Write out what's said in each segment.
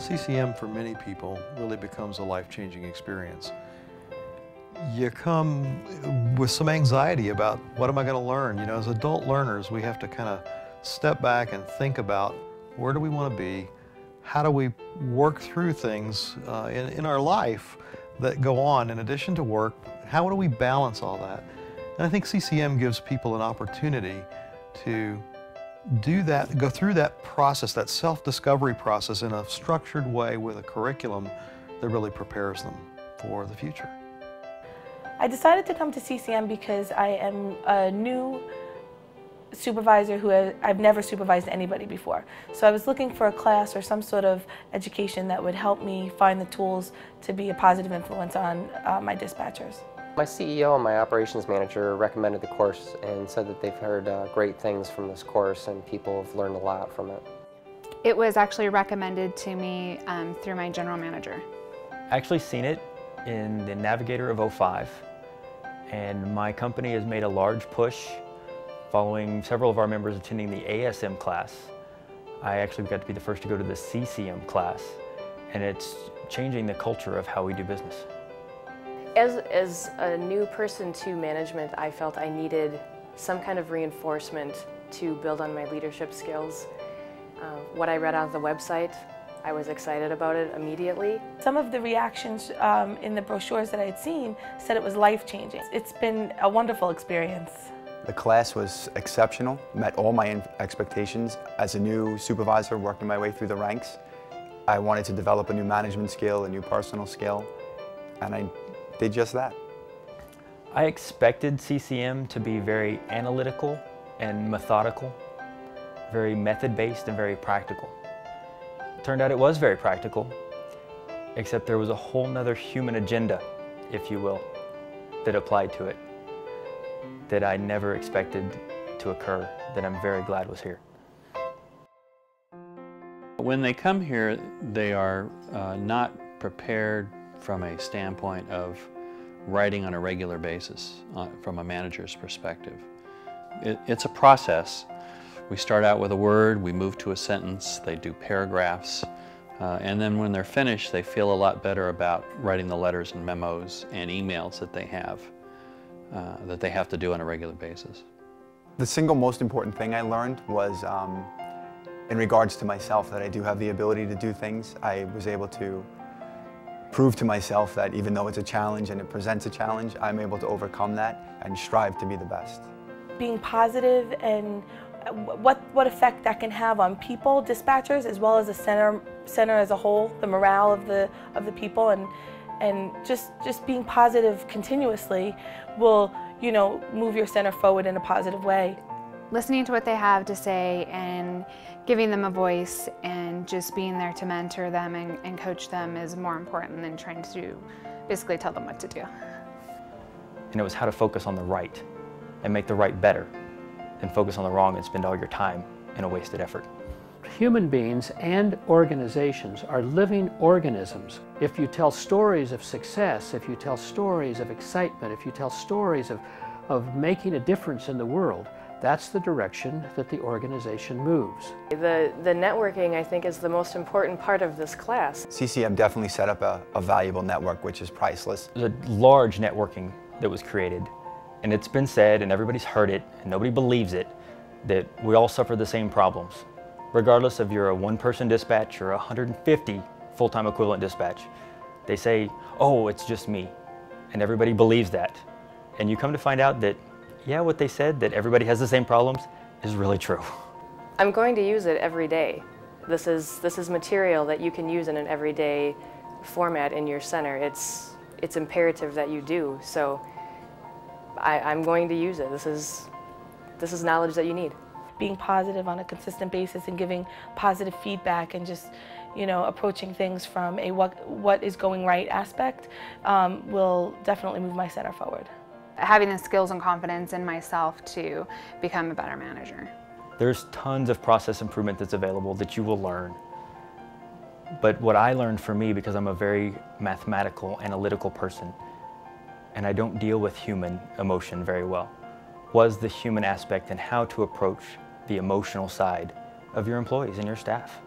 CCM for many people really becomes a life-changing experience. You come with some anxiety about what am I going to learn? You know, as adult learners, we have to kind of step back and think about where do we want to be? How do we work through things in our life that go on in addition to work? How do we balance all that? And I think CCM gives people an opportunity to do that, go through that process, that self-discovery process in a structured way with a curriculum that really prepares them for the future. I decided to come to CCM because I am a new supervisor who I've never supervised anybody before. So I was looking for a class or some sort of education that would help me find the tools to be a positive influence on my dispatchers. My CEO and my operations manager recommended the course and said that they've heard great things from this course and people have learned a lot from it. It was actually recommended to me through my general manager. I actually seen it in the Navigator of '05, and my company has made a large push following several of our members attending the ASM class. I actually got to be the first to go to the CCM class, and it's changing the culture of how we do business. As a new person to management, I felt I needed some kind of reinforcement to build on my leadership skills. What I read on the website, I was excited about it immediately. Some of the reactions in the brochures that I had seen said it was life-changing. It's been a wonderful experience. The class was exceptional, met all my expectations. As a new supervisor working my way through the ranks, I wanted to develop a new management skill, a new personal skill, and I did just that. I expected CCM to be very analytical and methodical, very method-based and very practical. Turned out it was very practical, except there was a whole nother human agenda, if you will, that applied to it, that I never expected to occur, that I'm very glad was here. When they come here, they are not prepared from a standpoint of writing on a regular basis from a manager's perspective. It's a process. We start out with a word, we move to a sentence, they do paragraphs, and then when they're finished, they feel a lot better about writing the letters and memos and emails that they have to do on a regular basis. The single most important thing I learned was in regards to myself, that I do have the ability to do things. I was able to prove to myself that even though it's a challenge and it presents a challenge, I'm able to overcome that and strive to be the best. Being positive and what effect that can have on people, dispatchers, as well as the center as a whole, the morale of the people, and just being positive continuously will, you know, move your center forward in a positive way. Listening to what they have to say and giving them a voice and just being there to mentor them and coach them is more important than trying to basically tell them what to do. And it was how to focus on the right and make the right better, and focus on the wrong and spend all your time in a wasted effort. Human beings and organizations are living organisms. If you tell stories of success, if you tell stories of excitement, if you tell stories of making a difference in the world, that's the direction that the organization moves. The networking, I think, is the most important part of this class. CCM definitely set up a valuable network, which is priceless. There's a large networking that was created, and it's been said, and everybody's heard it, and nobody believes it, that we all suffer the same problems. Regardless if you're a one-person dispatch or 150 full-time equivalent dispatch. They say, oh, it's just me, and everybody believes that. And you come to find out that, yeah, what they said, that everybody has the same problems, is really true. I'm going to use it every day. This is material that you can use in an everyday format in your center. It's imperative that you do, so I'm going to use it. This is knowledge that you need. Being positive on a consistent basis and giving positive feedback and just, you know, approaching things from a what is going right aspect will definitely move my center forward. Having the skills and confidence in myself to become a better manager. There's tons of process improvement that's available that you will learn. But what I learned for me, because I'm a very mathematical, analytical person, and I don't deal with human emotion very well, was the human aspect and how to approach the emotional side of your employees and your staff.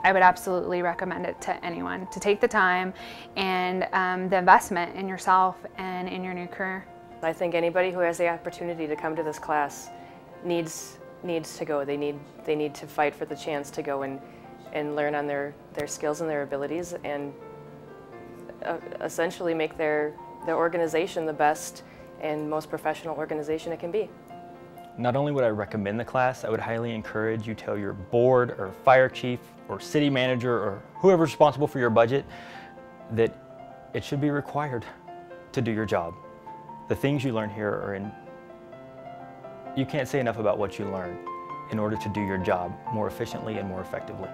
I would absolutely recommend it to anyone to take the time and the investment in yourself and in your new career. I think anybody who has the opportunity to come to this class needs to go. They need to fight for the chance to go and learn on their skills and their abilities, and essentially make their organization the best and most professional organization it can be. Not only would I recommend the class, I would highly encourage you tell your board or fire chief or city manager or whoever's responsible for your budget that it should be required to do your job. The things you learn here are you can't say enough about what you learn in order to do your job more efficiently and more effectively.